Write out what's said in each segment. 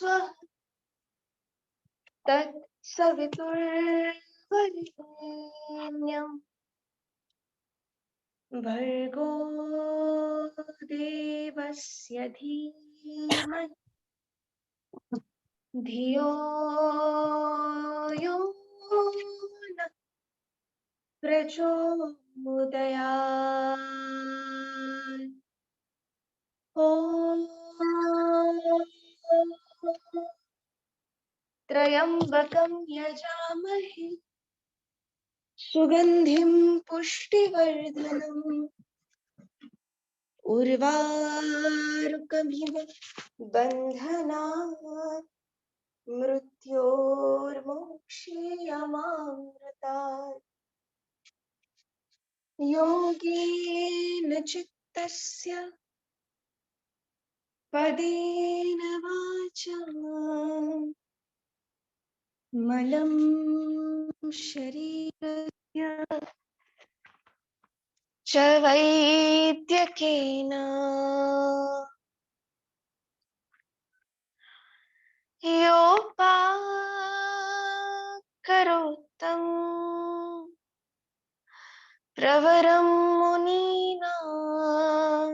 स्वः तत्सवितुर्वरेण्यं भर्गो देवस्य धीमहि धियो यो नः प्रचोदयात्। ॐ त्र्यम्बकं यजामहे सुगन्धिं पुष्टिवर्धनम् उर्वारुकमिव बन्धनात् मृत्योर्मोक्षीयमामृतात्। योगेन चित्तस्य पदेन वाचा मलं शरीरस्य च वैद्यकेन योपाकरोत्तम् प्रवरं मुनीनां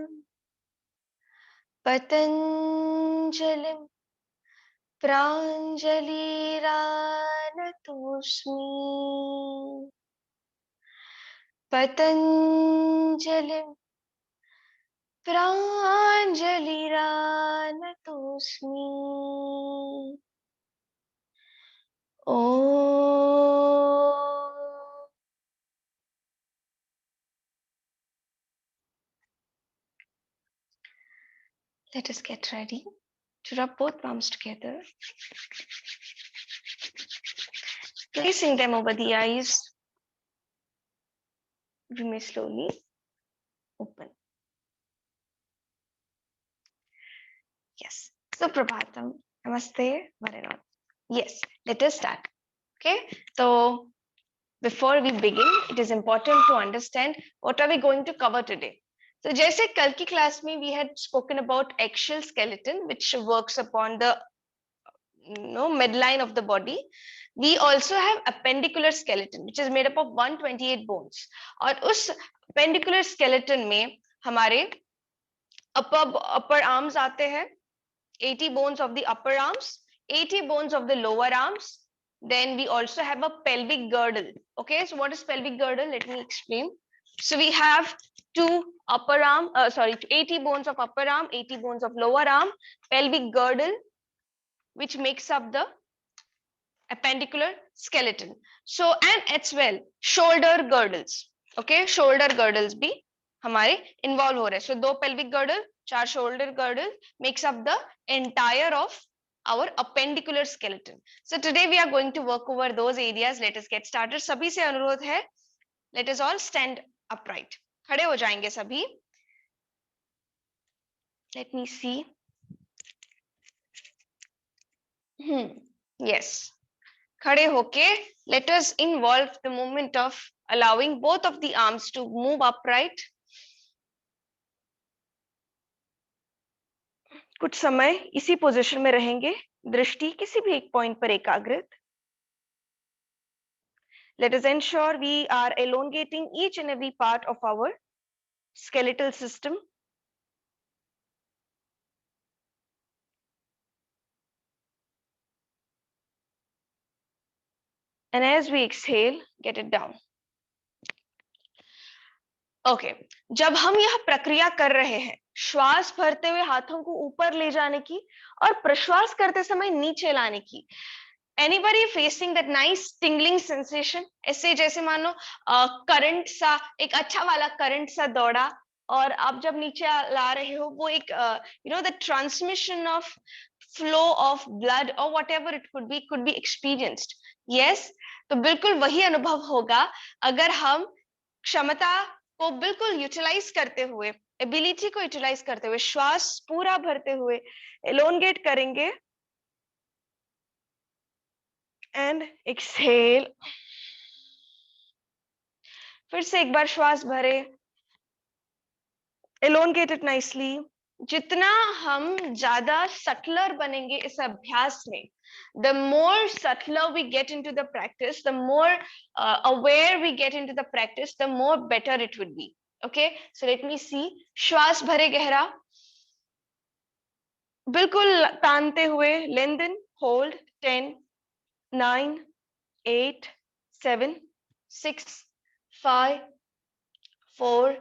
पतञ्जलिं प्राञ्जलिरानतोऽस्मि पतञ्जलिं प्राञ्जलिरानतोऽस्मि। ॐ Let us get ready to rub both palms together, placing them over the eyes. We may slowly open. Yes. So Prabhatam, Namaste, Varanam. Yes, let us start. Okay. So before we begin, it is important to understand what are we going to cover today. So जैसे कल की class में we had spoken about axial skeleton which works upon the midline of the body. We also have appendicular skeleton which is made up of 128 bones. और उस appendicular skeleton में हमारे upper arms आते हैं, 80 bones of the upper arms, 80 bones of the lower arms. Then we also have a pelvic girdle. Okay, so what is pelvic girdle? Let me explain. So we have 80 bones of upper arm, 80 bones of lower arm, pelvic girdle, which makes up the appendicular skeleton. So and as well shoulder girdles. Okay, shoulder girdles भी हमारे involve हो रहे हैं. So 2 pelvic girdle, 4 shoulder girdle makes up the entire of our appendicular skeleton. So today we are going to work over those areas. Let us get started. सभी से अनुरोध है, let us all stand upright. खड़े हो जाएंगे सभी. Let me see. Yes. खड़े होके let us involve the movement of allowing both of the arms to move upright. कुछ समय इसी पोजीशन में रहेंगे, दृष्टि किसी भी एक पॉइंट पर एकाग्रित. Let us ensure we are elongating each and every part of our skeletal system. And as we exhale, get it down. Okay. जब हम यह प्रक्रिया कर रहे हैं, श्वास भरते हुए हाथों को ऊपर ले जाने की और प्रश्वास करते समय नीचे लाने की. Anybody facing that nice tingling sensation? ऐसे जैसे मानो करंट सा, एक अच्छा वाला करंट सा दौड़ा और आप जब नीचे ला रहे हो वो एक the transmission of flow of blood or whatever it could be experienced. Yes, तो बिल्कुल वही अनुभव होगा अगर हम क्षमता को बिल्कुल यूटिलाइज करते हुए, एबिलिटी को यूटिलाइज करते हुए श्वास पूरा भरते हुए एलोंगेट करेंगे. And exhale. फिर से एक बार श्वास भरे, elongate it nicely. जितना हम ज्यादा सटलर बनेंगे इस अभ्यास में, the more subtler we get into the practice, the more aware we get into the practice, the more better it would be. Okay, so let me see. श्वास भरे गहरा, बिल्कुल तानते हुए, lengthen in, hold 10, 9, 8, 7, 6, 5, 4,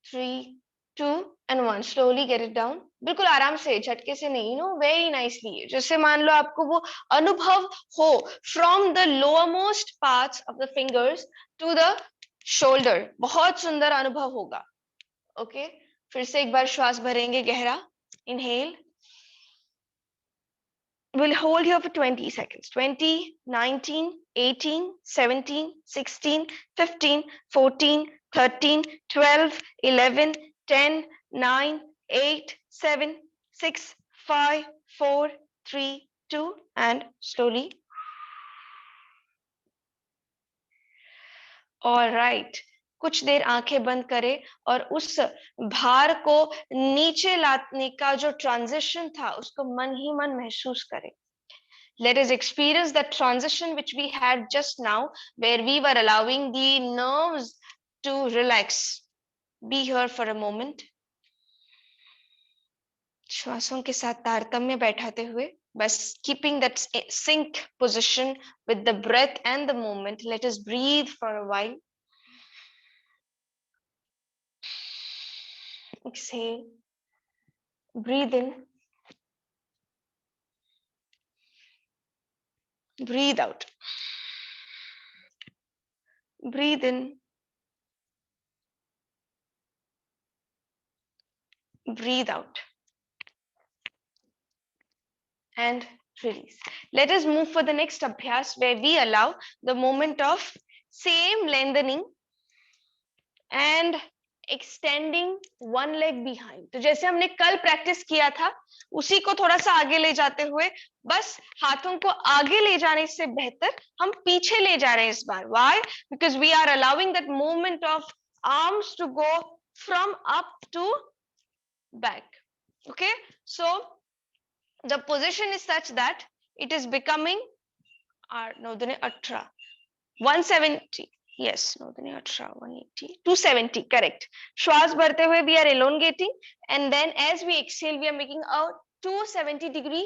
3, 2 and 1. Slowly get it down. बिल्कुल आराम से, झटके से नहीं, very nicely. जैसे मान लो आपको वो अनुभव हो from the lowermost parts of the fingers to the shoulder. बहुत सुंदर अनुभव होगा. Okay, फिर से एक बार श्वास भरेंगे गहरा. Inhale. We'll hold here for 20 seconds. 20, 19, 18, 17, 16, 15, 14, 13, 12, 11, 10, 9, 8, 7, 6, 5, 4, 3, 2 and slowly. All right. कुछ देर आंखें बंद करें और उस भार को नीचे लाने का जो ट्रांजिशन था उसको मन ही मन महसूस करें. Let us experience the transition which we had just now, where we were allowing the nerves to relax. Be here for a moment. श्वासों के साथ तारतम्य बैठाते हुए, बस keeping that sync position with the breath and the movement. Let us breathe for a while. Exhale. Breathe in. Breathe out. Breathe in. Breathe out. And release. Let us move for the next abhyas where we allow the moment of same lengthening and extending one leg behind. तो जैसे हमने कल practice किया था उसी को थोड़ा सा आगे ले जाते हुए, बस हाथों को आगे ले जाने से बेहतर हम पीछे ले जा रहे हैं इस बार. Why? Because we are allowing that movement of arms to go from up to back. Okay, so the position is such that it is becoming 18 170. Yes, 18 180 270. Correct. श्वास भरते हुए we are elongating and then as we exhale we are making a 270-degree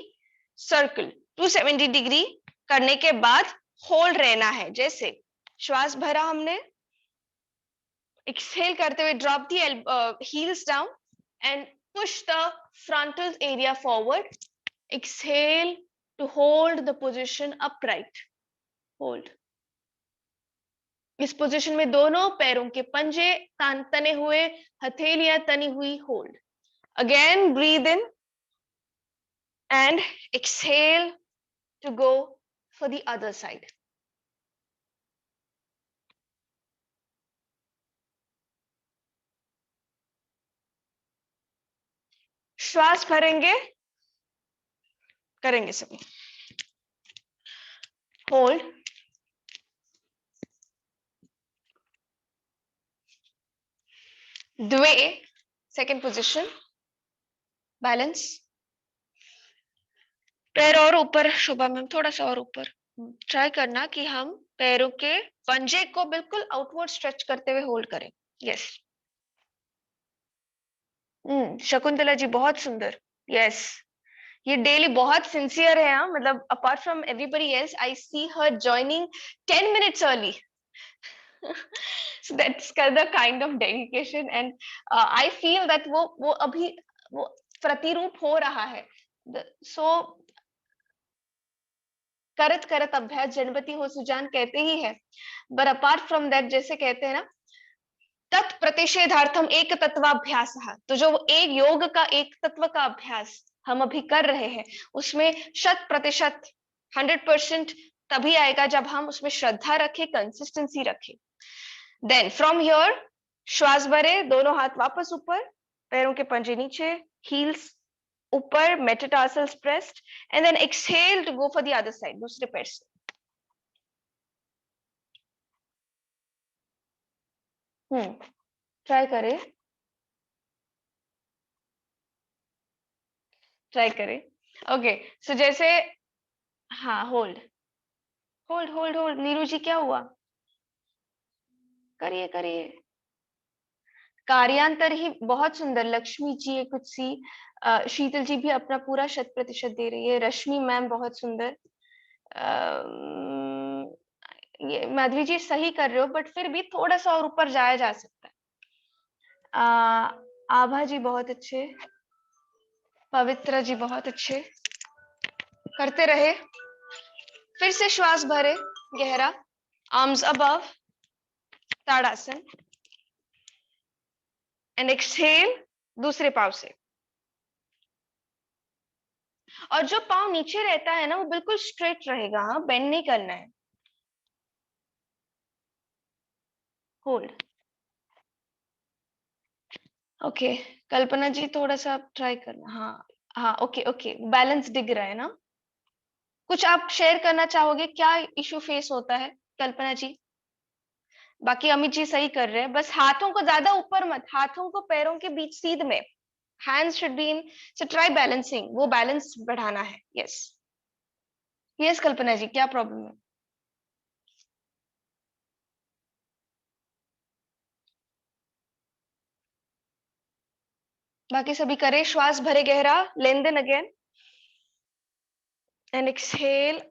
circle. 270-degree करने के बाद hold रहना है. जैसे श्वास भरा हमने, exhale करते हुए drop the heels down and push the frontal area forward. Exhale to hold the position upright. Hold. इस पोजीशन में दोनों पैरों के पंजे तने हुए, हथेलियां तनी हुई. Hold. Again breathe in and exhale to go for the other side. श्वास भरेंगे, करेंगे सभी. होल्ड. द्वे, सेकेंड पोजीशन. बैलेंस. पैर और ऊपर. शोभा मैम थोड़ा सा और ऊपर ट्राई करना कि हम पैरों के पंजे को बिल्कुल आउटवर्ड स्ट्रेच करते हुए होल्ड करें. यस. शकुंतला जी बहुत सुंदर. यस. ये डेली बहुत सिंसियर है. हाँ, मतलब apart from everybody else I see her joining 10 minutes early. So that's the kind of dedication and I feel that वो अभी वो प्रतिरूप हो रहा है. So करत करत अभ्यास जनपति हो सुजान कहते ही है. But apart from that, जैसे कहते हैं ना, तत्प्रतिषेधार्थम एक तत्वाभ्यास. तो जो एक योग का एक तत्व का अभ्यास हम अभी कर रहे हैं उसमें 100% 100% तभी आएगा जब हम उसमें श्रद्धा रखें, कंसिस्टेंसी रखें. देन फ्रॉम हियर श्वास भरे, दोनों हाथ वापस ऊपर, पैरों के पंजे नीचे, हील्स ऊपर, metatarsals pressed and then exhale to go for the other side. दूसरे पैर से. ट्राई करें. ट्राई करें। ओके सो जैसे, हाँ hold hold hold hold, Neeru ji क्या हुआ, करिए करिए। कार्यांतर ही बहुत सुंदर, लक्ष्मी जी है कुछ सी, शीतल जी भी अपना पूरा 100% दे रही है, रश्मि मैम बहुत सुंदर, ये माधवी जी सही कर रहे हो, बट फिर भी थोड़ा सा और ऊपर जाया जा सकता है। आभा जी बहुत अच्छे, पवित्रा जी बहुत अच्छे, करते रहे। फिर से श्वास भरे गहरा, arms above, tadasana, and exhale दूसरे पाव से। और जो पाव नीचे रहता है ना वो बिल्कुल स्ट्रेट रहेगा, हाँ बेंड नहीं करना है। होल्ड। ओके कल्पना जी थोड़ा सा आप ट्राई करना, हाँ हाँ ओके ओके, बैलेंस दिख रहा है ना। कुछ आप शेयर करना चाहोगे, क्या इशू फेस होता है कल्पना जी? बाकी अमित जी सही कर रहे हैं, बस हाथों को ज्यादा ऊपर मत, हाथों को पैरों के बीच सीध में, hands should be in, so try balancing, वो बैलेंस बढ़ाना है। यस यस कल्पना जी क्या प्रॉब्लम है? बाकी सभी करें, श्वास भरे गहरा, लेन देन अगेन, एंड एक्सहेल।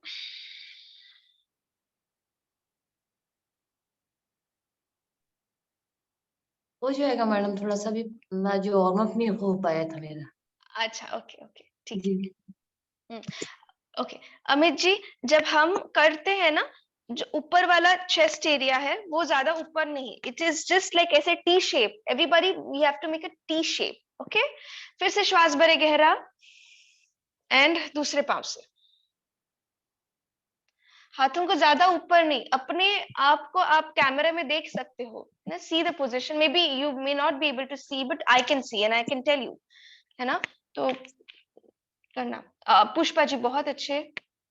हो जाएगा मैडम, थोड़ा सा भी मैं जो वार्म अप नहीं हो पाया था मेरा। अच्छा ओके ओके ठीक जी। है। ओके अमित जी, जब हम करते हैं ना, जो ऊपर वाला चेस्ट एरिया है वो ज्यादा ऊपर नहीं, इट इज जस्ट लाइक ऐसे T shape, everybody we have to make a T shape. Okay फिर से श्वास भरे गहरा, एंड दूसरे पांव से, हाथों को ज्यादा ऊपर नहीं, अपने आप को आप कैमरे में देख सकते हो ना, see the position, maybe you may not be able to see but I can see and I can tell you, है ना। तो करना। पुष्पा जी बहुत अच्छे,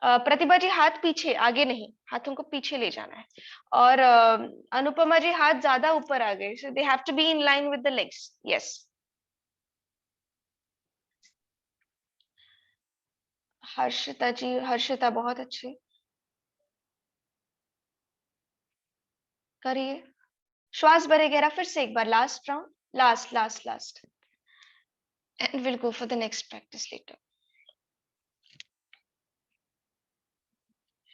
प्रतिभा जी हाथ पीछे, आगे नहीं, हाथों को पीछे ले जाना है। और अनुपमा जी हाथ ज्यादा ऊपर आ गए, so they have to be in line with the legs. Yes Harshita ji, Harshita बहुत अच्छे, करिए। श्वास भरे गहरा, फिर से एक बार, last round, last last last, and will go for the next practice later.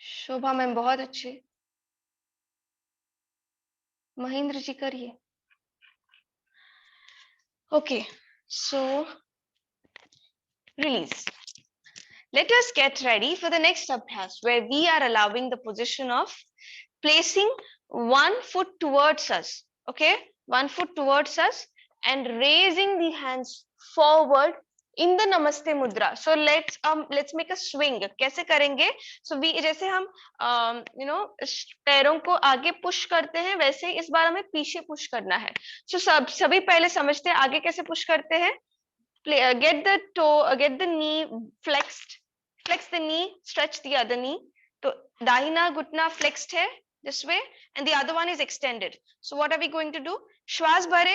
Shobha ma'am बहुत अच्छे, महेंद्र जी करिए। Okay so release. Let us get ready for the next abhyas, where we are allowing the position of placing one foot towards us, okay, one foot towards us, and raising the hands forward in the namaste mudra. So let's make a swing. कैसे करेंगे? So we जैसे हम पैरों को आगे push करते हैं, वैसे इस बार हमें पीछे पुश करना है। So सभी पहले समझते हैं आगे कैसे पुश करते हैं। Get the toe, get the knee flexed, flex the knee, stretch the other knee. So dahina gutna flexed hai this way, and the other one is extended. So what are we going to do? Shwas bhare,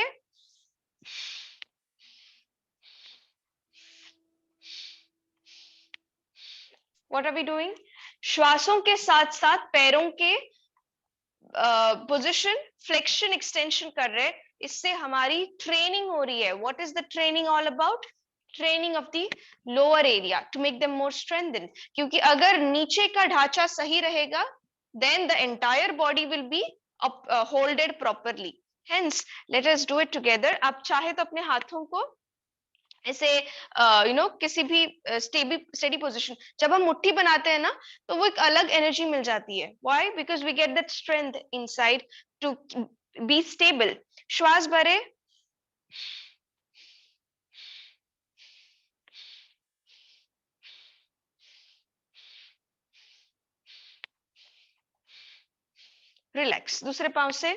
what are we doing? श्वासों के साथ साथ पैरों के position flexion extension कर रहे हैं, इससे हमारी ट्रेनिंग हो रही है। What is the training all about? Training of the lower area to make them more strengthened, क्योंकि अगर नीचे का ढांचा सही रहेगा then the entire body will be holded properly. Hence let us do it together. आप चाहे तो अपने हाथों को ऐसे किसी भी स्टेडी पोजीशन, जब हम मुट्ठी बनाते हैं ना तो वो एक अलग एनर्जी मिल जाती है। Why? Because we get that strength inside to be stable. श्वास भरे, रिलैक्स, दूसरे पांव से,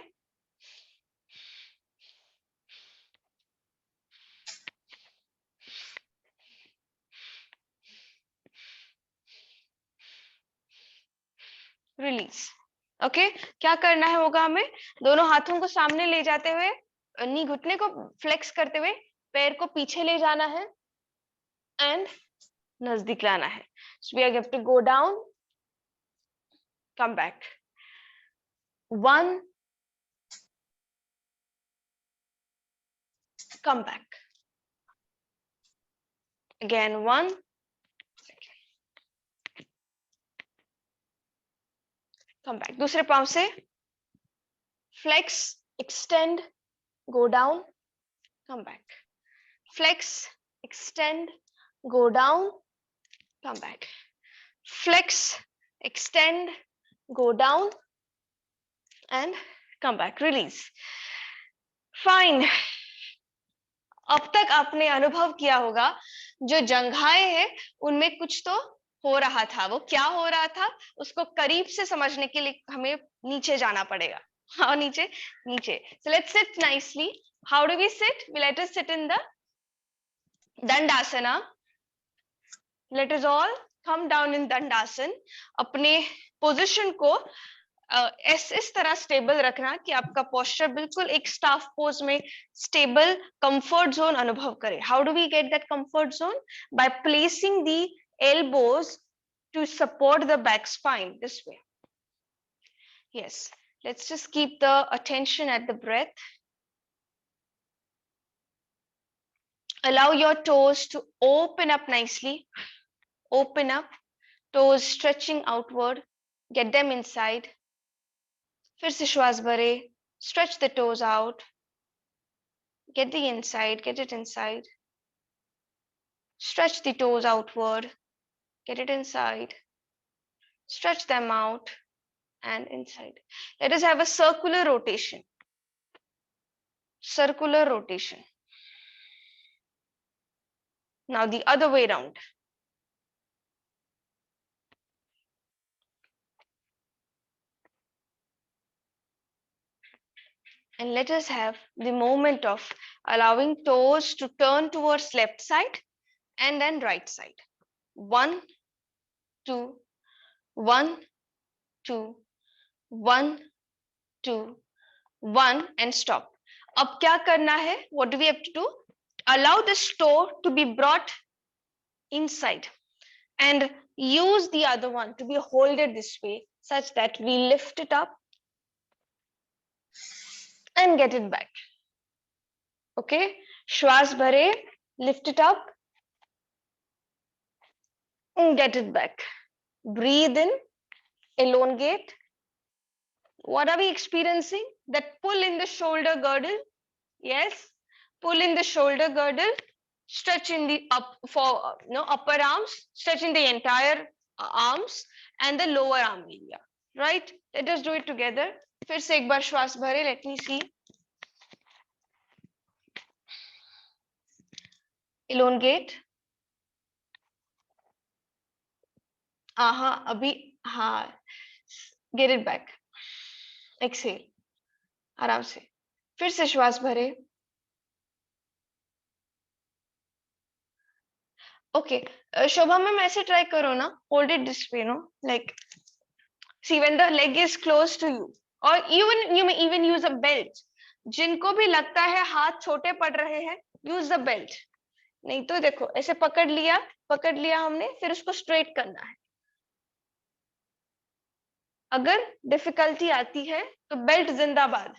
रिलीज। ओके क्या करना है होगा हमें, दोनों हाथों को सामने ले जाते हुए, नी घुटने को फ्लेक्स करते हुए पैर को पीछे ले जाना है, एंड नजदीक लाना है. So we have to go down, come back. 1, come back. Again 1, come back. दूसरे पांव से flex, extend, go down, come back. Flex, extend, go down, come back. Flex, extend, go down and come back. Release. Fine. अब तक आपने अनुभव किया होगा जो जंघाएं हैं उनमें कुछ तो हो रहा था. वो क्या हो रहा था उसको करीब से समझने के लिए हमें नीचे जाना पड़ेगा. हाँ, नीचे नीचे. So let's sit nicely. How do we sit? We let us sit in the Dandasana. Let us all come down in Dandasana. अपने पोजीशन को इस तरह स्टेबल रखना कि आपका पोस्चर बिल्कुल एक स्टाफ पोज में स्टेबल कंफर्ट जोन अनुभव करे. How do we get that comfort zone? By placing the elbows to support the back spine this way. Yes, let's just keep the attention at the breath. Allow your toes to open up nicely. Open up, toes stretching outward. Get them inside. फिर से श्वास भरे. Stretch the toes out. Get the inside, get it inside. Stretch the toes outward. Get it inside. Stretch them out and inside. Let us have a circular rotation. Circular rotation. Now the other way around. And let us have the moment of allowing toes to turn towards left side and then right side. 1, 2, 1, 2, 1, 2, 1 and stop. अब क्या करना है? What do we have to do? Allow this toe to be brought inside and use the other one to be holded this way such that we lift it up and get it back. Okay, श्वास भरे, lift it up and get it back. Breathe in, elongate. What are we experiencing? That pull in the shoulder girdle. Yes, pull in the shoulder girdle. Stretch in the upper arms, stretch in the entire arms and the lower arm area. Right? Let us do it together. फिर से एक बार श्वास भरे. Let me see. Elongate. अभी हाँ. Get it back. Exhale. आराम से. फिर से श्वास भरे. Okay, Shobha ma'am, ऐसे try करो ना. Hold it this way, no? Like, see when the leg is close to you, or even you may even use a belt. जिनको भी लगता है हाथ छोटे पड़ रहे हैं, use the belt. नहीं तो देखो ऐसे पकड़ लिया हमने, फिर उसको straight करना है. अगर difficulty आती है तो belt जिंदाबाद.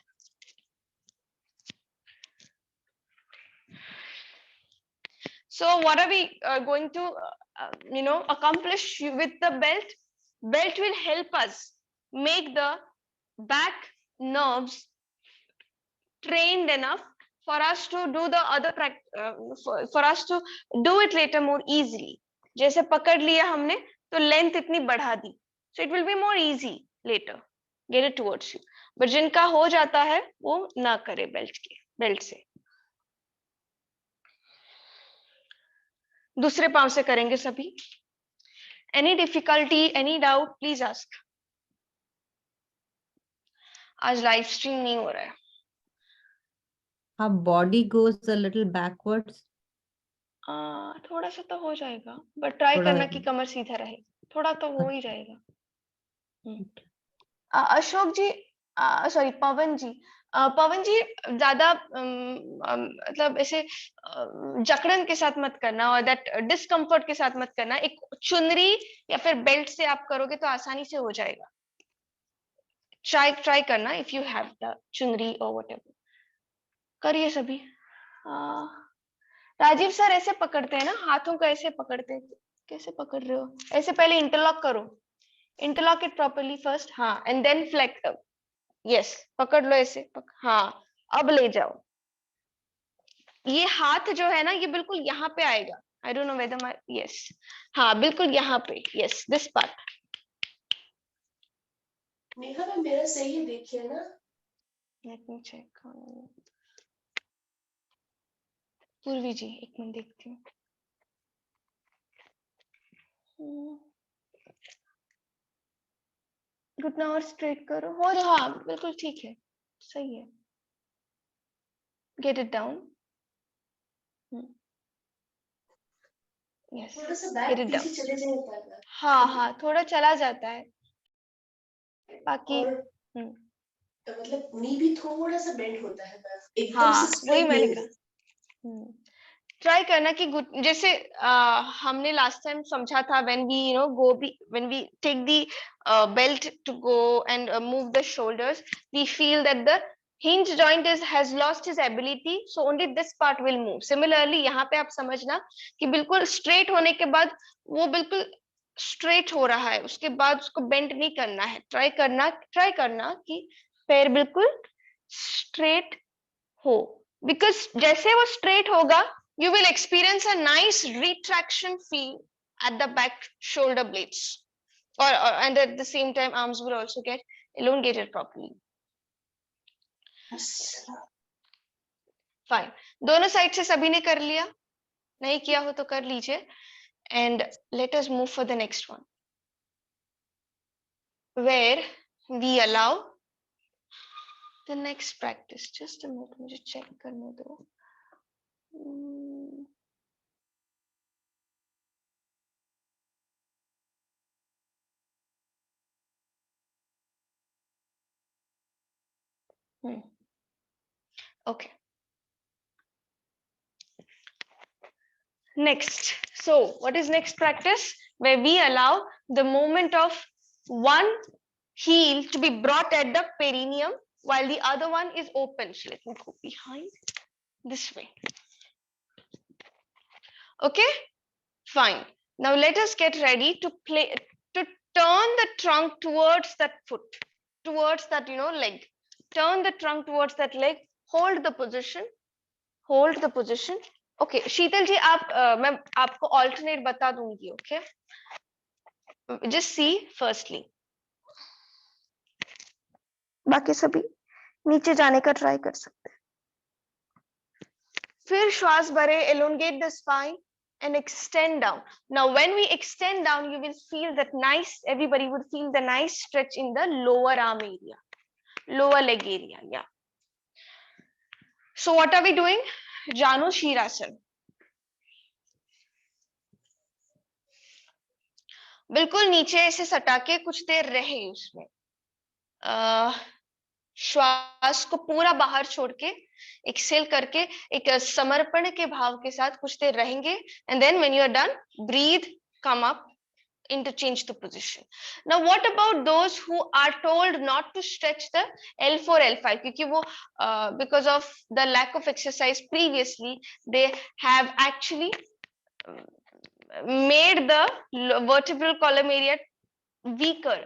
So what are we going to accomplish with the belt? Belt will help us make the back nerves trained enough for us to do the other for us to do it later more easily. जैसे पकड़ लिया हमने तो length इतनी बढ़ा दी, so it will be more easy later get it towards you. But जिनका हो जाता है वो ना करे belt से. दूसरे पांव से करेंगे सभी. Any difficulty, any doubt, please ask. आज लाइव स्ट्रीम नहीं हो रहा है. Our body goes a little backwards. थोड़ा सा तो हो जाएगा, बट ट्राई थोड़ा करना कि कमर सीधा रहे. थोड़ा तो हो ही जाएगा. अशोक जी, सॉरी पवन जी, पवन जी ज्यादा मतलब ऐसे जकड़न के साथ मत करना और दैट डिस्कम्फर्ट के साथ मत करना। एक चुनरी या फिर बेल्ट से आप करोगे तो आसानी से हो जाएगा। ट्राई करना इफ यू हैव द चुनरी और व्हाटएवर। करिए सभी। राजीव सर ऐसे पकड़ते हैं ना, हाथों को ऐसे पकड़ते हैं। कैसे पकड़ रहे हो? ऐसे पहले इंटरलॉक करो, इंटरलॉक इट प्रॉपर्ली फर्स्ट, हाँ, एंड देन फ्लेक्ट। यस, पकड़ लो ऐसे, हाँ, अब ले जाओ। ये हाथ जो है ना, ये बिल्कुल यहाँ पे आएगा। I don't know whether my, yes, हाँ, बिल्कुल यहाँ पे, yes, this part. Neha ma'am मेरा सही है, देखिए ना। Let me check. Purvi ji एक मिनट देखती हूँ। घुटना और स्ट्रेट करो, हो रहा, हाँ बिल्कुल ठीक है, सही है। Get it down. यस, थोड़ा सा गेट बैक इट डाउन। पीछे चले जाता है हाँ हाँ, थोड़ा चला जाता है, बाकी और मतलब नी भी थोड़ा सा बेंड होता है बस, एकदम हाँ, से वही स्ट्रेट मैंने नहीं। कहा। ट्राई करना कि जैसे हमने लास्ट टाइम समझा था, when we you know go be, when we take the belt to go and move the shoulders, we feel that the hinge joint has lost his ability, so only this part will move. Similarly यहाँ पे आप समझना कि बिल्कुल straight होने के बाद वो बिल्कुल स्ट्रेट हो रहा है, उसके बाद उसको बेंड नहीं करना है। ट्राई करना कि पैर बिल्कुल स्ट्रेट हो, बिकॉज जैसे वो स्ट्रेट होगा you will experience a nice retraction feel at the back shoulder blades, and at the same time arms will also get elongated properly. Fine. दोनों साइड से सभी ने कर लिया? नहीं किया हो तो कर लीजिए, and let us move for the next one, where we allow the next practice. Just a minute, मुझे check करने दो। Okay. Next, so what is next practice? Where we allow the movement of one heel to be brought at the perineum while the other one is open. So let me go behind this way. Okay, fine. Now let us get ready to turn the trunk towards that foot, towards that leg. Turn the trunk towards that leg. Hold the position. Hold the position. Okay Sheetal ji, आप मैं आपको alternate बता दूंगी। Okay, just see firstly, बाकी सभी नीचे जाने का ट्राई कर सकते हैं। फिर श्वास भरे, elongate the spine and extend down. Now when we extend down, you will feel that nice, everybody would feel the nice stretch in the lower arm area, lower leg area. Yeah, so what are we doing? Janu Shirasana. बिल्कुल नीचे ऐसे सटा के कुछ देर रहे, उसमें श्वास को पूरा बाहर छोड़ के एक्सेल करके एक समर्पण के भाव के साथ कुछ देर रहेंगे, and then when you are done, breathe, come up, interchange the position. Now what about those who are told not to stretch the L4 L5 क्योंकि वो because of the lack of exercise previously they have actually made the vertebral column area weaker,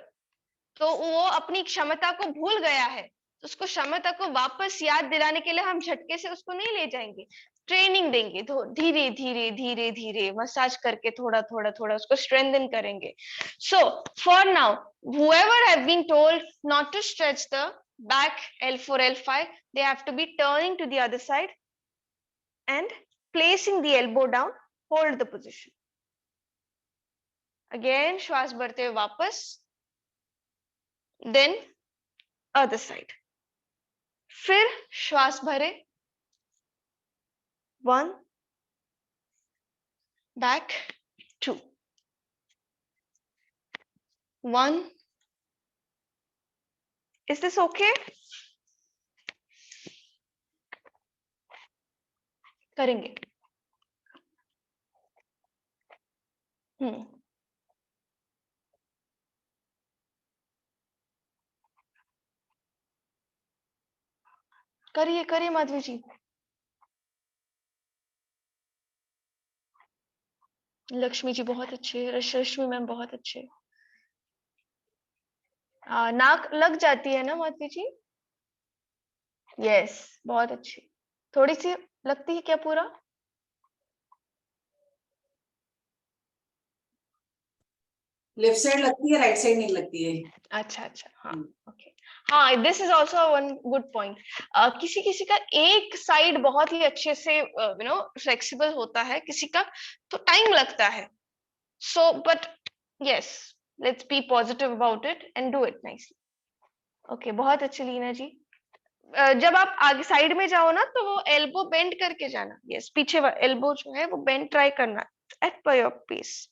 तो वो अपनी क्षमता को भूल गया है, तो उसको क्षमता को वापस याद दिलाने के लिए हम झटके से उसको नहीं ले जाएंगे, ट्रेनिंग देंगे, तो धीरे धीरे धीरे धीरे मसाज करके थोड़ा थोड़ा थोड़ा उसको स्ट्रेंथन करेंगे. So for now, whoever have been told not to stretch the back L4 L5, they have to be turning to the other side and placing the elbow down, hold the position. Again श्वास भरते हुए वापस, then other side. फिर श्वास भरे, 1, back, 2, 1. Is this okay? करेंगे। करिए करिए माधवी जी। लक्ष्मी जी बहुत अच्छे, रश्मि मैम बहुत अच्छे। नाक लग जाती है ना माधवी जी? यस, बहुत अच्छी। थोड़ी सी लगती है क्या पूरा? लेफ्ट साइड लगती है, राइट साइड नहीं लगती है। अच्छा अच्छा, हाँ ओके। हाँ, this is also one good point. किसी किसी का एक साइड बहुत ही अच्छे से फ्लेक्सिबल होता है, किसी का तो टाइम लगता है। So but yes, let's be positive about it and do it nicely. Okay, बहुत अच्छी लीना जी। जब आप आगे साइड में जाओ ना तो वो एल्बो बेंड करके जाना। यस, पीछे एल्बो जो है वो बेंड ट्राई करना at per your pace.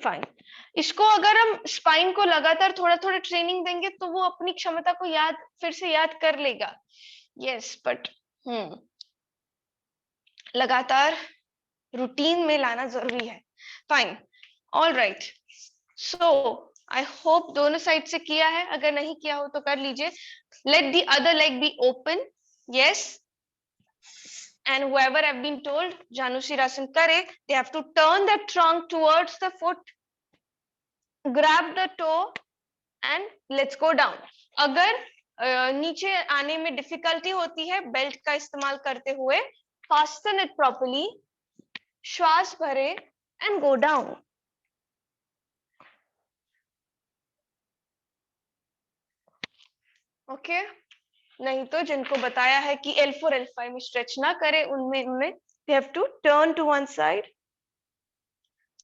Fine. इसको अगर हम स्पाइन को लगातार थोड़ा थोड़ा ट्रेनिंग देंगे तो वो अपनी क्षमता को फिर से याद कर लेगा। यस बट लगातार रूटीन में लाना जरूरी है। Fine, all right. So I hope दोनों साइड से किया है, अगर नहीं किया हो तो कर लीजिए। Let the other leg be open. Yes, and whoever have been told Janu Shirasana kare, they have to turn the trunk towards the foot, grab the toe and let's go down. अगर नीचे आने में difficulty होती है belt का इस्तेमाल करते हुए, fasten it properly, श्वास भरे and go down. ओके नहीं तो जिनको बताया है कि L4 L5 में स्ट्रेच ना करे, उनमें they have to turn to one side.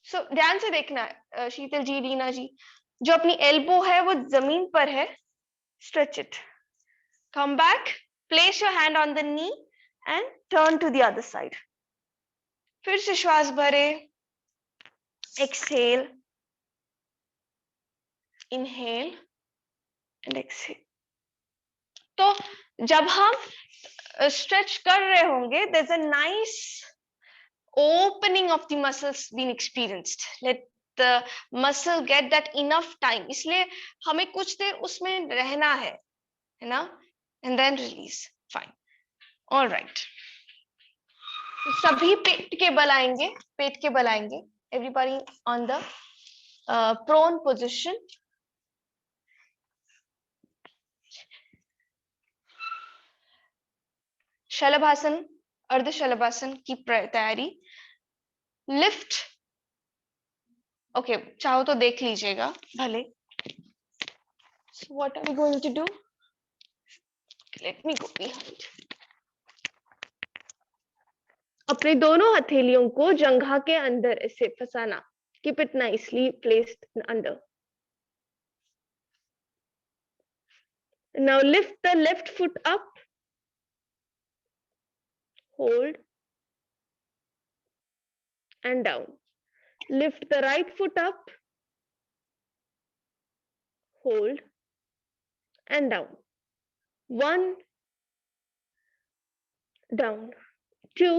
सो ध्यान से देखना है शीतल जी, लीना जी, जो अपनी एल्बो है वो जमीन पर है, stretch it, come back, place your hand on the knee and turn to the other side. फिर से श्वास भरे, एक्सहेल, इनहेल एंड एक्सहेल। तो जब हम स्ट्रेच कर रहे होंगे, there is a nice opening of the muscles being experienced. Let the muscle get that enough time. इसलिए हमें कुछ देर उसमें रहना है ना, and then release. Fine. All right. सभी पेट के बल आएंगे, पेट के बल आएंगे. Everybody on the prone position. शलभासन, अर्ध शलभासन की तैयारी। लिफ्ट, ओके चाहो तो देख लीजिएगा भले। So what are we going to do? Let me go behind. अपने दोनों हथेलियों को जंघा के अंदर ऐसे फंसाना। Keep it nicely placed under. Now lift the left foot up. Hold and down. Lift the right foot up. Hold and down. 1, down, 2,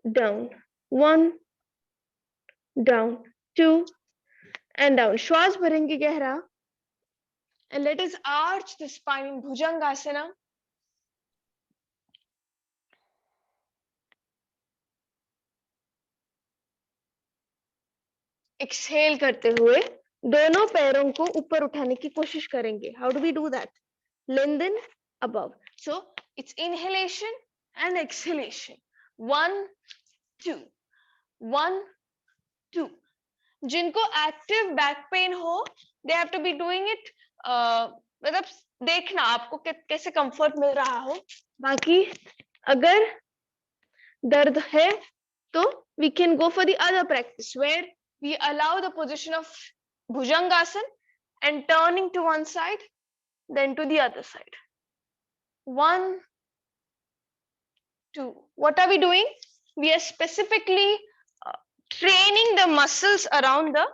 down, 1, down, 2 and down. श्वास भरेंगे गहरा and let us arch the spine in Bhujangasana. Exhale करते हुए दोनों पैरों को ऊपर उठाने की कोशिश करेंगे. How do we do that? Lengthen above. So it's inhalation and exhalation. 1, 2, 1, 2. जिनको एक्टिव बैक पेन हो, they have to be doing it. मतलब देखना आपको कैसे कंफर्ट मिल रहा हो. बाकी अगर दर्द है तो we can go for the other practice where we allow the position of Bhujangasana and turning to one side, then to the other side. 1, 2. What are we doing? We are specifically training the muscles around the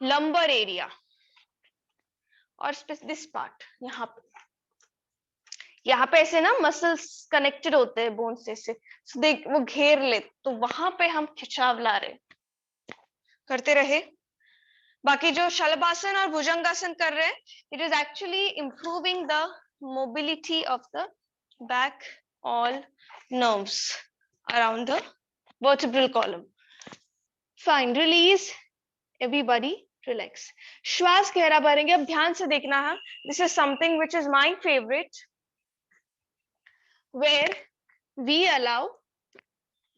lumbar area or this part. यहाँ पे यहाँ पे ऐसे ना muscles connected होते हैं bone से, so देख वो घेर ले, तो वहां पे हम खिंचाव ला रहे, करते रहे। बाकी जो शलभासन और भुजंगासन कर रहे हैं, it is actually improving the mobility of the back all nerves around the vertebral column. Fine, release. Everybody relax. श्वास गहरा भरेंगे। अब ध्यान से देखना है, this is something which is my favorite, where we allow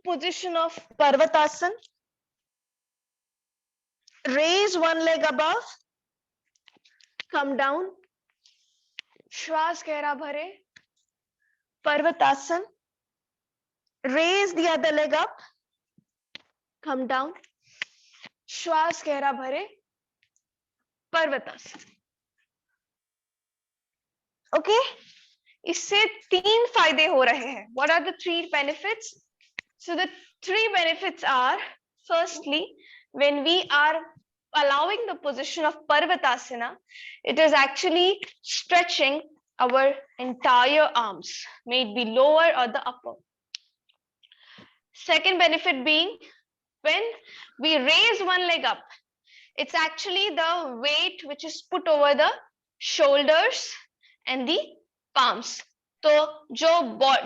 position of Parvatasana. Raise one leg above, come down. श्वास गहरा भरे, Parvatasana. Raise the other leg up, come down. श्वास गहरा भरे, पर्वतासन। ओके, इससे 3 फायदे हो रहे हैं। What are the 3 benefits? So the 3 benefits are, firstly, when we are allowing the position of Parvatasana, it is actually stretching our entire arms, may it be lower or the upper. Second benefit being, when we raise one leg up, it's actually the weight which is put over the shoulders and the palms. तो जो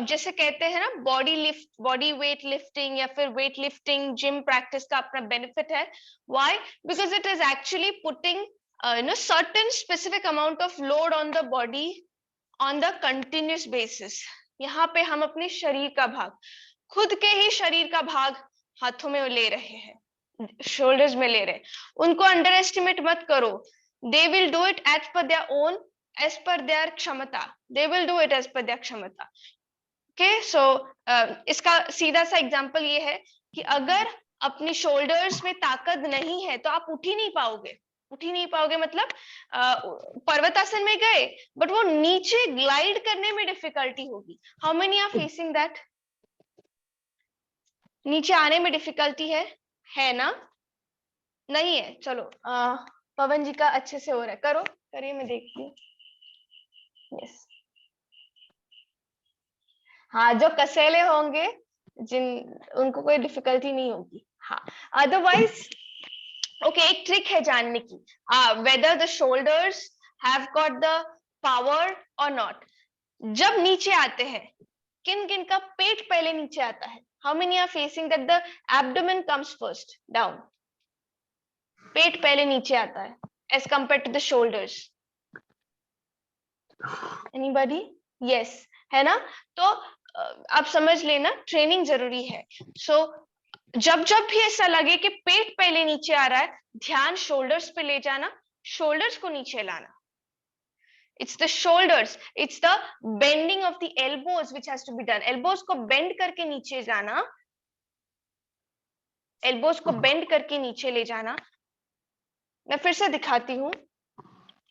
जैसे कहते हैं ना body weight lifting या फिर weight lifting gym practice का अपना बेनिफिट है। Why? Because it is actually putting certain specific amount of load on the body on the continuous basis. यहाँ पे हम अपने शरीर का भाग, खुद के ही शरीर का भाग हाथों में ले रहे हैं, शोल्डर्स में ले रहे हैं। उनको अंडर एस्टिमेट मत करो। They will do it as per their own, as per their क्षमता। They will do it as per their क्षमता। ओके, सो इसका सीधा सा एग्जांपल ये है कि अगर अपनी शोल्डर्स में ताकत नहीं है तो आप उठ ही नहीं पाओगे। उठ ही नहीं पाओगे मतलब पर्वतासन में गए बट वो नीचे ग्लाइड करने में डिफिकल्टी होगी। How many are facing that? नीचे आने में डिफिकल्टी है ना? नहीं है? चलो पवन जी का अच्छे से हो रहा है, करो, करिए, मैं देखती हूँ। यस, हाँ, जो कसेले होंगे उनको कोई डिफिकल्टी नहीं होगी। हाँ, अदरवाइज ओके, एक ट्रिक है जानने की, whether the shoulders have got the power और नॉट। जब नीचे आते हैं, किन किन का पेट पहले नीचे आता है? How many are facing that the abdomen comes first down? पेट पहले नीचे आता है as compared to the shoulders. Anybody? Yes, है ना? तो आप समझ लेना, ट्रेनिंग जरूरी है। So जब भी ऐसा लगे कि पेट पहले नीचे आ रहा है, ध्यान शोल्डर्स पे ले जाना, शोल्डर्स को नीचे लाना। It's the shoulders, it's the bending of the elbows which has to be done. Elbows को bend करके नीचे जाना, elbows को bend करके नीचे ले जाना। मैं फिर से दिखाती हूँ,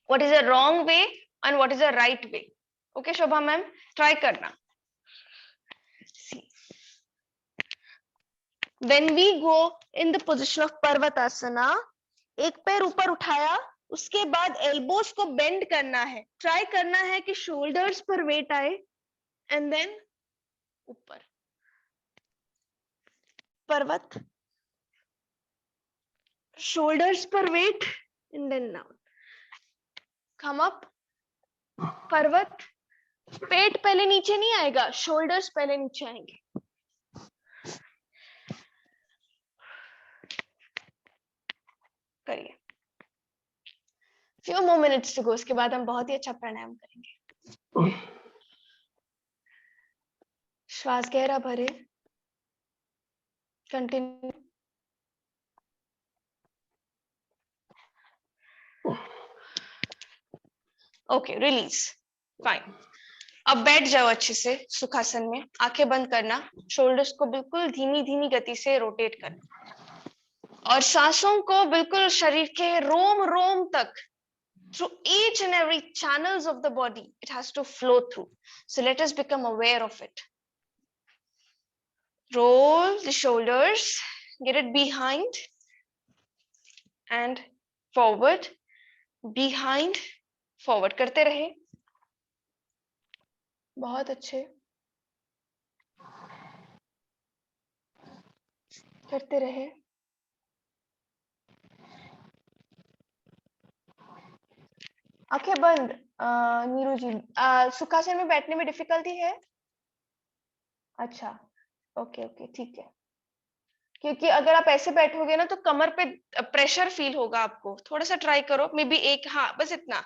what is a wrong way and what is a right way. Okay, Shobha ma'am, try करना। See, when we go in the position of Parvatasana, एक पैर ऊपर उठाया, उसके बाद एल्बोस को बेंड करना है, ट्राई करना है कि शोल्डर्स पर वेट आए एंड देन ऊपर। पर्वत, shoulders पर weight and then down, come up, पर्वत, पेट पहले नीचे नहीं आएगा, shoulders पहले नीचे आएंगे। करिए, few more minutes to go, उसके बाद हम बहुत ही अच्छा प्राणायाम करेंगे। श्वास गहरा भरे, कंटिन्यू। Okay, release, fine. अब बैठ जाओ अच्छे से सुखासन में, आंखें बंद करना, शोल्डर्स को बिल्कुल धीमी धीमी गति से रोटेट करना और सांसों को बिल्कुल शरीर के रोम रोम तक, through each and every channels of the body, it has to flow through. So let us become aware of it. Roll the shoulders, get it behind and forward, behind, forward करते रहे। बहुत अच्छे, करते रहे। आंखें बंद। नीरू जी, सुखासन में बैठने में डिफिकल्टी है? अच्छा, ओके ओके, ठीक है। क्योंकि अगर आप ऐसे बैठोगे ना तो कमर पे प्रेशर फील होगा आपको। थोड़ा सा ट्राई करो, मे बी एक, हाँ बस इतना,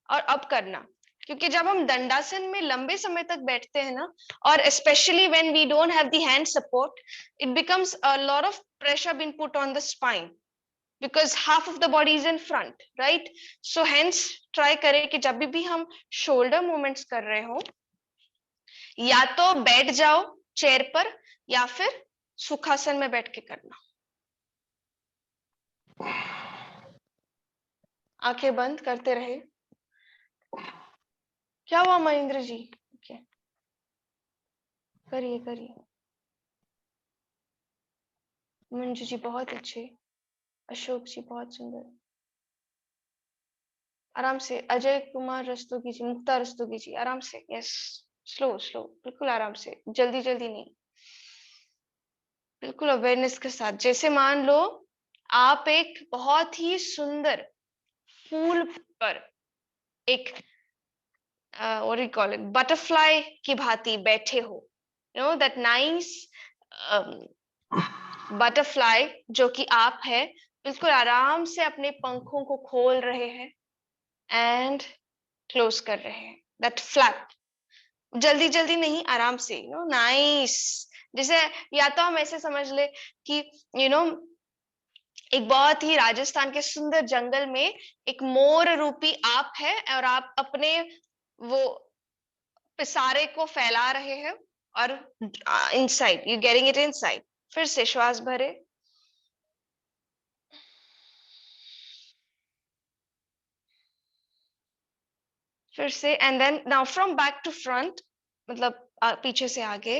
और अब करना। क्योंकि जब हम दंडासन में लंबे समय तक बैठते हैं ना, और specially when we don't have the hand support, it becomes a lot of pressure being put on the spine, because half of the body is in front, right? So hence try करें कि जब भी हम shoulder movements कर रहे हो, या तो बैठ जाओ चेयर पर या फिर सुखासन में बैठ के करना। आंखें बंद करते रहे। क्या हुआ महेंद्र जी? ओके, करिए करिए। मंजू जी बहुत अच्छे, अशोक जी बहुत सुंदर। आराम से। अजय कुमार रस्तोगी जी, मुक्ता रस्तोगी जी, आराम से। यस, स्लो स्लो, बिल्कुल आराम से, जल्दी जल्दी नहीं, बिल्कुल अवेयरनेस के साथ। जैसे मान लो आप एक बहुत ही सुंदर फूल पर एक what do you call it, butterfly की भांति बैठे हो, you know that nice butterfly जो कि आप है, बिल्कुल आराम से अपने पंखों को खोल रहे हैं एंड क्लोज कर रहे हैं, दैट फ्लैप, जल्दी जल्दी नहीं, आराम से, यू नो, नाइस। जैसे या तो हम ऐसे समझ ले कि यू नो एक बहुत ही राजस्थान के सुंदर जंगल में एक मोर रूपी आप है और आप अपने वो पिसारे को फैला रहे हैं और inside you getting it inside. फिर से श्वास भरे, फिर से, and then now from back to front, मतलब पीछे से आगे।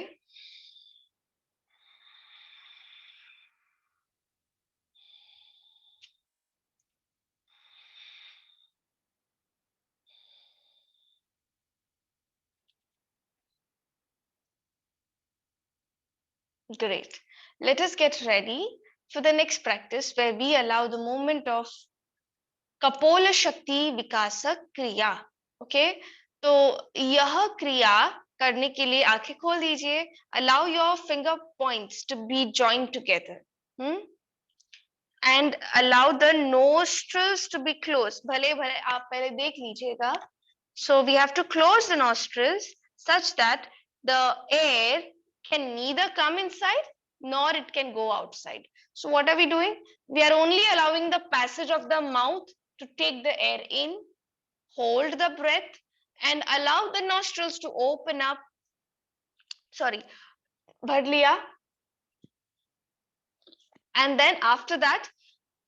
Great. Let us get ready for the next practice where we allow the movement of कपोल शक्ति विकासक क्रिया। ओके, तो यह क्रिया करने के लिए आंखें खोल दीजिए। Allow your finger points to be joined together. And allow the nostrils to be closed. भले भले आप पहले देख लीजिएगा। So we have to close the nostrils such that the air can neither come inside nor it can go outside. So what are we doing? We are only allowing the passage of the mouth to take the air in, hold the breath, and allow the nostrils to open up. Sorry, भर लिया. And then after that,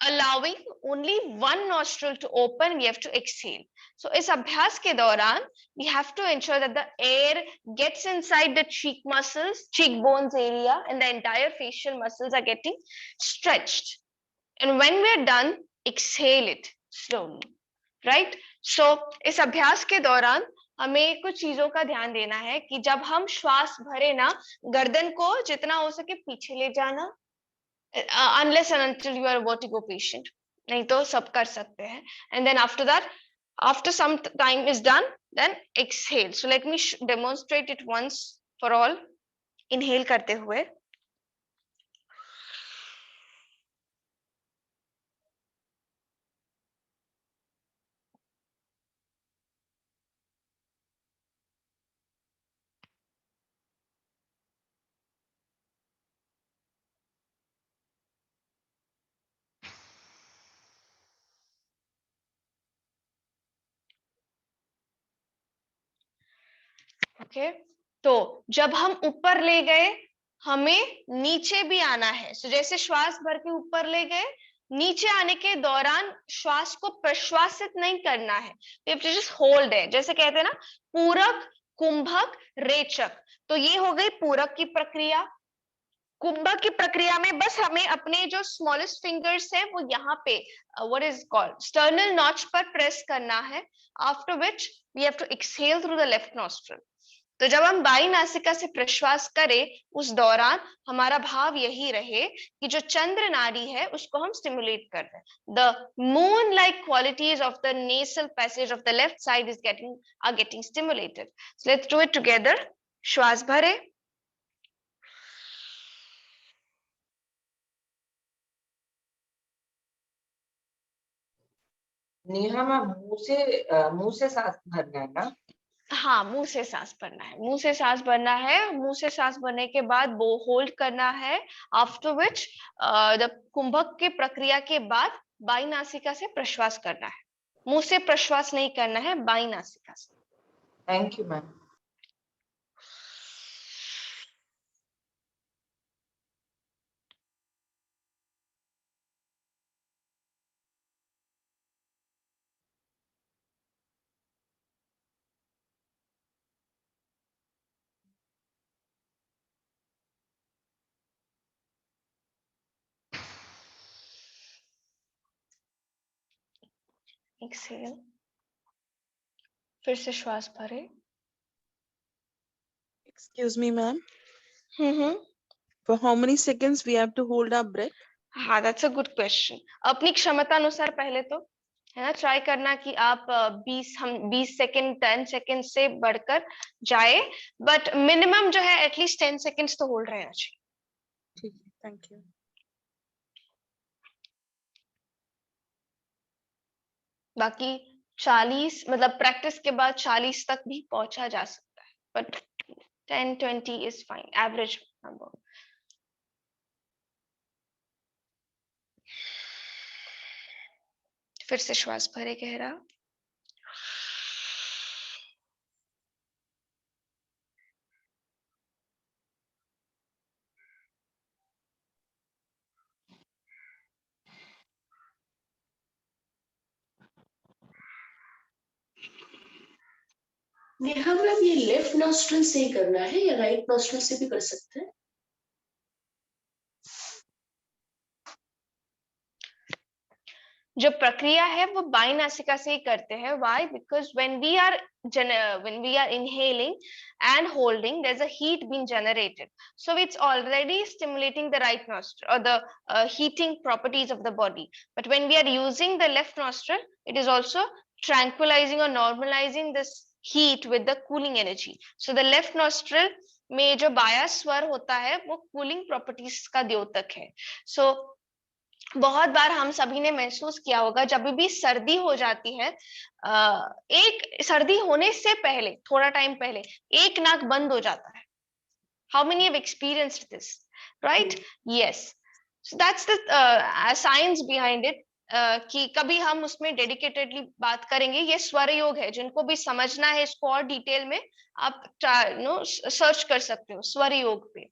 allowing only one nostril to open, we have to exhale. So इस अभ्यास के दौरान we have to ensure that the air gets inside the cheek muscles, cheekbones area, and the entire facial muscles are getting stretched. And when we're done, exhale it slowly, right? So इस अभ्यास के दौरान हमें कुछ चीजों का ध्यान देना है कि जब हम श्वास भरे ना, गर्दन को जितना हो सके पीछे ले जाना, unless and until you are a vertigo patient, नहीं तो सब कर सकते हैं। And then after that, after some time is done, then exhale. So let me demonstrate it once for all. Inhale करते हुए, ओके। तो जब हम ऊपर ले गए, हमें नीचे भी आना है। So जैसे श्वास भर के ऊपर ले गए, नीचे आने के दौरान श्वास को प्रश्वासित नहीं करना है, we have to just hold it. जैसे कहते हैं ना, पूरक, कुंभक, रेचक। तो ये हो गई पूरक की प्रक्रिया। कुंभक की प्रक्रिया में बस हमें अपने जो स्मॉलेस्ट फिंगर्स है वो यहाँ पे what is called sternal notch पर प्रेस करना है, after which we have to exhale through the left nostril. तो जब हम बाई नासिका से प्रश्वास करें उस दौरान हमारा भाव यही रहे कि जो चंद्र नाड़ी है उसको हम स्टिमुलेट कर रहे हैं. The moon like qualities of the nasal passage of the left side is getting stimulated. So let's do it together. श्वास भरे, नेहा मैम मुंह से सांस भरना है ना? हाँ मुंह से सांस भरना है, मुंह से सांस भरना है. मुंह से सांस भरने के बाद वो होल्ड करना है. आफ्टर विच द कुंभक के प्रक्रिया के बाद बाई नासिका से प्रश्वास करना है. मुंह से प्रश्वास नहीं करना है, बाई नासिका से. Thank you ma'am. एक्सेल, फिर से श्वास भरे. Excuse me, ma'am. Hmm. For how many seconds we have to hold our breath? हाँ, दैट्स अ गुड क्वेश्चन. अपनी क्षमता अनुसार पहले तो है ना ट्राई करना कि आप 20 सेकंड 10 सेकंड से बढ़कर जाए, बट मिनिमम जो है एटलीस्ट 10 सेकंड्स तो होल्ड रहना चाहिए. ठीक है, thank you. बाकी 40 मतलब प्रैक्टिस के बाद 40 तक भी पहुंचा जा सकता है, but 10-20 is fine, average number. फिर से श्वास भरे गहरा. नेहा मैम ये लेफ्ट नॉस्ट्रल से ही करना है या राइट नॉस्ट्रल से भी कर सकते हैं? जो प्रक्रिया है वो बाई नासिका से ही करते हैं. Why? Because when we are inhaling and holding, there's a heat being generated, so it's already stimulating the right nostril or the heating properties of the body. But when we are using the left nostril, it is also tranquilizing or normalizing this heat with the cooling energy. So the left nostril में जो बाया स्वर होता है वो cooling properties का द्योतक है. So बहुत बार हम सभी ने महसूस किया होगा जब भी सर्दी हो जाती है, एक सर्दी होने से पहले थोड़ा टाइम पहले एक नाक बंद हो जाता है. How many have experienced this, right? Yes. So that's the science behind it. कि कभी हम उसमें डेडिकेटेडली बात करेंगे. ये स्वर योग है, जिनको भी समझना है इसको और डिटेल में आप सर्च कर सकते हो स्वर योग पे,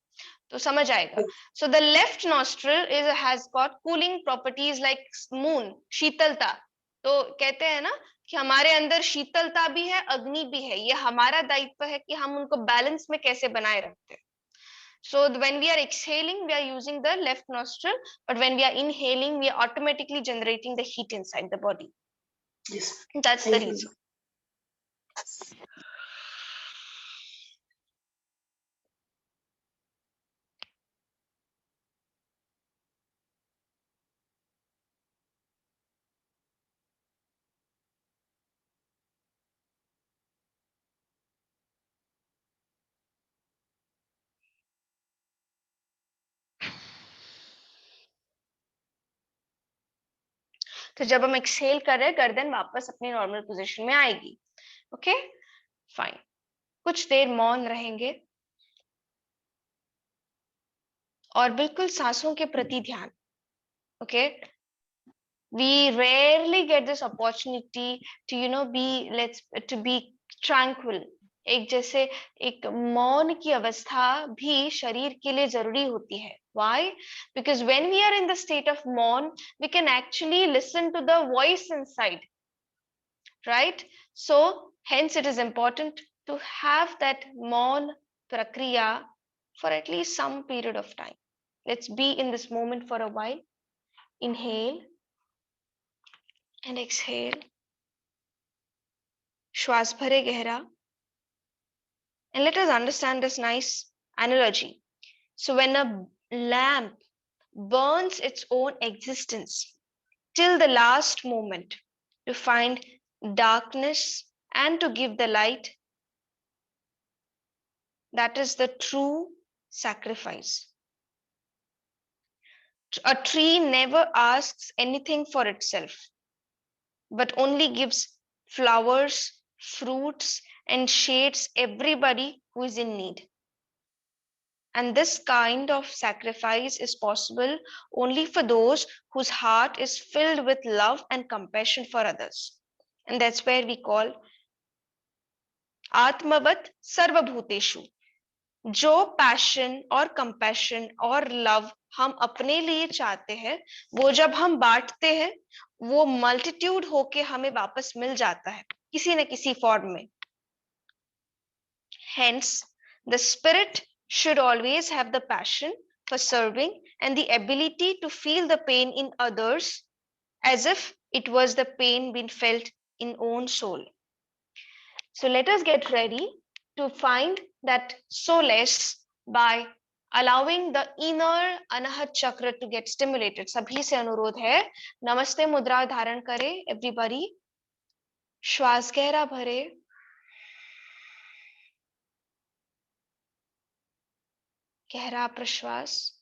तो समझ आएगा. So the left nostril has got cooling properties like moon, शीतलता. तो कहते हैं ना कि हमारे अंदर शीतलता भी है, अग्नि भी है. ये हमारा दायित्व है कि हम उनको बैलेंस में कैसे बनाए रखते हैं. So when we are exhaling, we are using the left nostril, but when we are inhaling, we are automatically generating the heat inside the body. Yes. That's the Thank you. reason. तो जब हम exhale कर रहे हैं गर्दन वापस अपनी normal position में आएगी. Okay, fine. कुछ देर मौन रहेंगे और बिल्कुल सांसों के प्रति ध्यान. Okay, we rarely get this opportunity to be tranquil. एक जैसे एक मौन की अवस्था भी शरीर के लिए जरूरी होती है. Why? Because when we are in the state of मौन, we can actually listen to the voice inside, right? So hence it is important to have that मौन प्रक्रिया for at least some period of time. Let's be in this moment for a while. Inhale and exhale. श्वास भरे गहरा. And let us understand this nice analogy. So when a lamp burns its own existence till the last moment to find darkness and to give the light, that is the true sacrifice. A tree never asks anything for itself, but only gives flowers, fruits, and shades everybody who is in need. And this kind of sacrifice is possible only for those whose heart is filled with love and compassion for others. And that's where we call Atmavat Sarvabhuteshu. जो passion और compassion और love हम अपने लिए चाहते हैं, वो जब हम बांटते हैं, वो मल्टीट्यूड होके हमें वापस मिल जाता है किसी न किसी फॉर्म में. Hence, the spirit should always have the passion for serving and the ability to feel the pain in others as if it was the pain being felt in own soul. So let us get ready to find that solace by allowing the inner Anahat chakra to get stimulated. सभी से अनुरोध है, नमस्ते मुद्रा धारण करें everybody. श्वास गहरा भरे, गहरा प्रश्वास,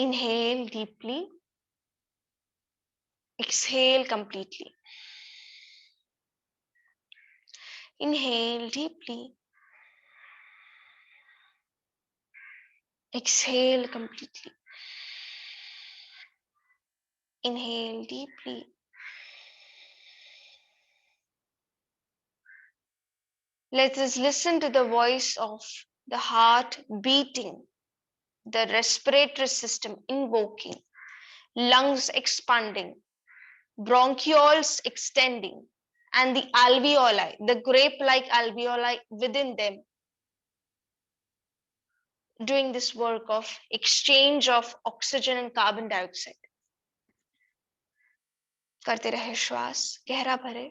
inhale deeply, exhale completely. Inhale deeply, exhale completely. Inhale deeply, let us listen to the voice of the heart beating, the respiratory system invoking, lungs expanding, bronchioles extending, and the alveoli, the grape-like alveoli within them, doing this work of exchange of oxygen and carbon dioxide. करते रहे श्वास, गहरा भरे,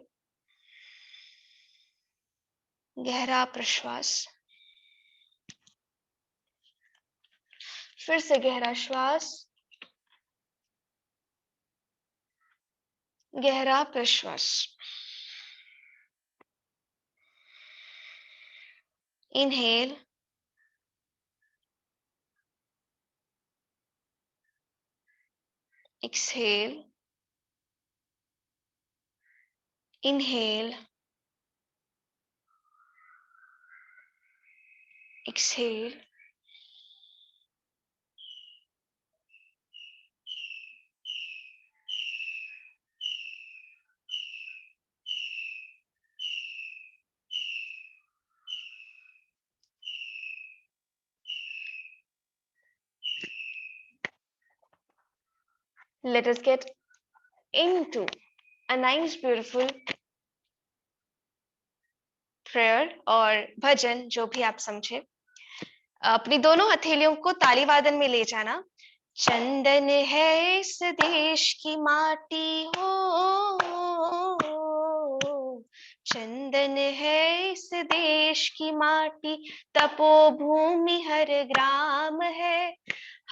गहरा प्रश्वास, फिर से गहरा श्वास, गहरा प्रश्वास. Inhale, exhale, inhale, exhale. Let us get into a nice beautiful prayer और भजन, जो भी आप समझे. अपनी दोनों हथेलियों को ताली वादन में ले जाना. चंदन है इस देश की माटी हो, चंदन है इस देश की माटी, तपोभूमि हर ग्राम है,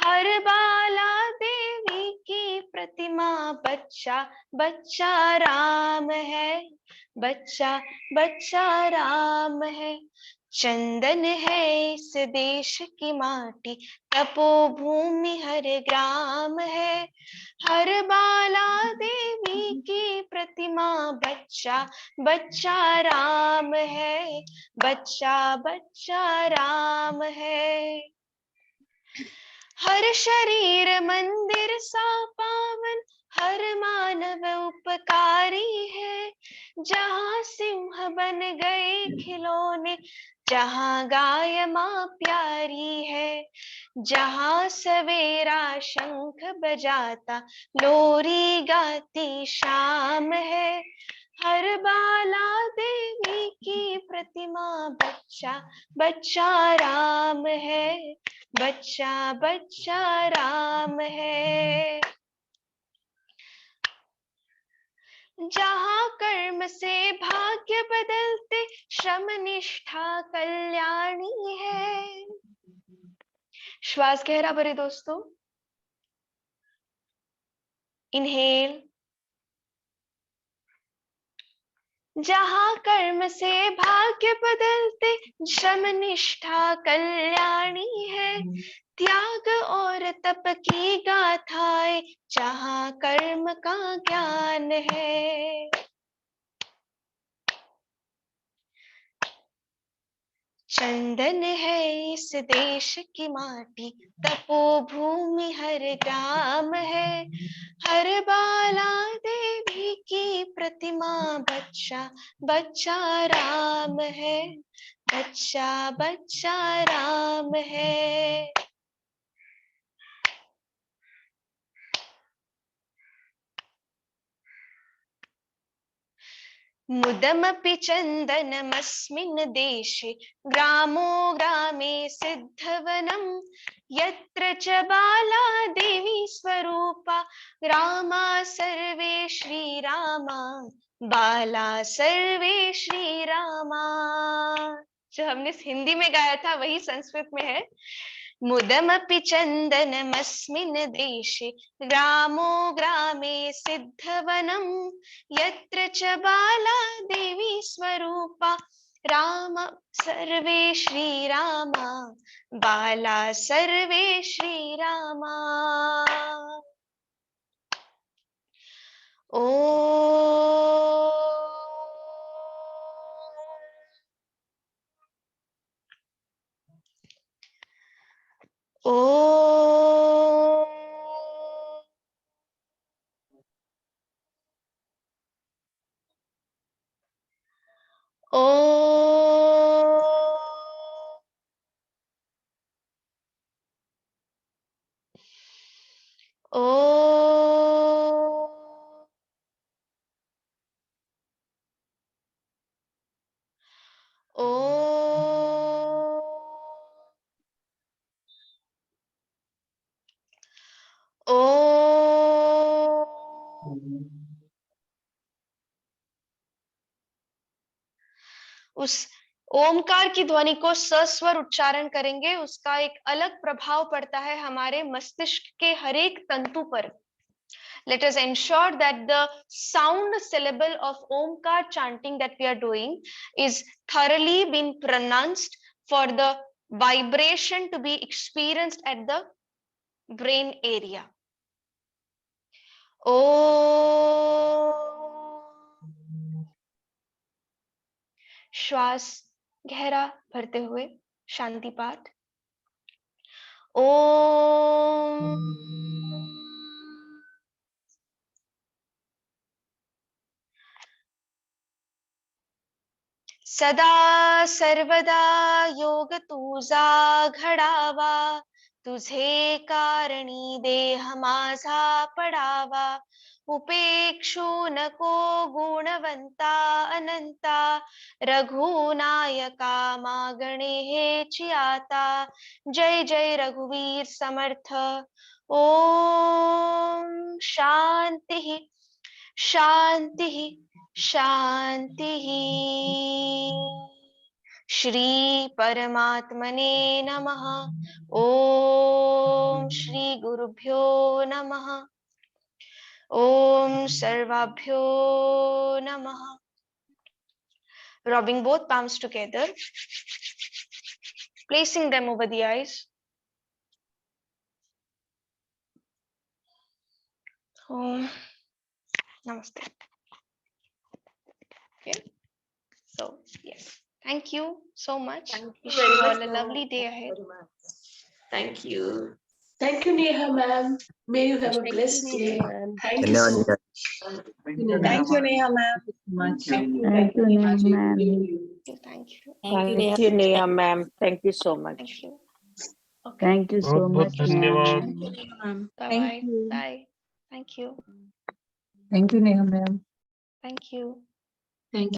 हर बाला देवी की प्रतिमा, बच्चा बच्चा राम है, बच्चा बच्चा राम है. चंदन है इस देश की माटी, तपोभूमि हर ग्राम है, हर बाला देवी की प्रतिमा, बच्चा बच्चा राम है, बच्चा बच्चा राम है. हर शरीर मंदिर सा पावन, हर मानव उपकारी है, जहाँ सिंह बन गए खिलौने, जहाँ गाय माँ प्यारी है, जहाँ सवेरा शंख बजाता, लोरी गाती शाम है, हर बाला देवी की प्रतिमा, बच्चा बच्चा राम है, बच्चा बच्चा राम है। जहाँ कर्म से भाग्य बदलते, श्रम निष्ठा कल्याणी है। श्वास गहरा भरे दोस्तों, इनहेल। जहाँ कर्म से भाग्य बदलते, श्रम निष्ठा कल्याणी है। त्याग और तप की गाथाएं, जहाँ कर्म का ज्ञान है। चंदन है इस देश की माटी, तपोभूमि हर ग्राम है। हर बाला देवी की प्रतिमा, बच्चा बच्चा राम है, बच्चा बच्चा राम है। मुदमपि चन्दनमस्मिन् देशे, ग्रामो ग्रामे सिद्धवनं। यत्र च बाला देवी स्वरूपा, रामा सर्वे श्रीरामा, बाला सर्वे श्रीरामा। जो हमने हिंदी में गाया था वही संस्कृत में है। मुदमपि चन्दनमस्मिन् देशे, ग्रामो ग्रामे सिद्धवनं। यत्र च बाला देवी स्वरूपा, राम सर्वे श्रीरामा, बाला सर्वे श्रीरामा। उस ओमकार की ध्वनि को सस्वर उच्चारण करेंगे, उसका एक अलग प्रभाव पड़ता है हमारे मस्तिष्क के हर एक तंतु पर। Let us ensure that the sound syllable of Omkar chanting that we are doing is thoroughly been pronounced for the vibration to be experienced at the brain area. श्वास गहरा भरते हुए शांति पाठ। ओम सदा सर्वदा योग तुझा घडावा, तुझे कारणी देह माझा पडावा। उपेक्षू नको गुणवंता अनंता, रघुनायका मागणे हेची आता। जय जय रघुवीर समर्थ। ओम शांति शांति शांति। श्री परमात्मने नमः। ओम श्री गुरुभ्यो नमः। ओम सर्वाभ्यो नमः। Rubbing both palms together, placing them over the eyes. Om Namaste. Okay. So yes, thank you so much. Wish you all a lovely day ahead. Thank you. Thank you, Neha ma'am. May you have a blessed day. Thank you so much. Thank you, Neha ma'am. Thank you, Thank you, Neha Neha ma'am. Thank you. Thank you, Neha ma'am. Thank you so much. Thank you. Thank you so बहुत much, धन्यवाद। ma'am. Bye Thank bye. you. Bye. Thank you. Thank you, Neha ma'am. Thank you. Thank you.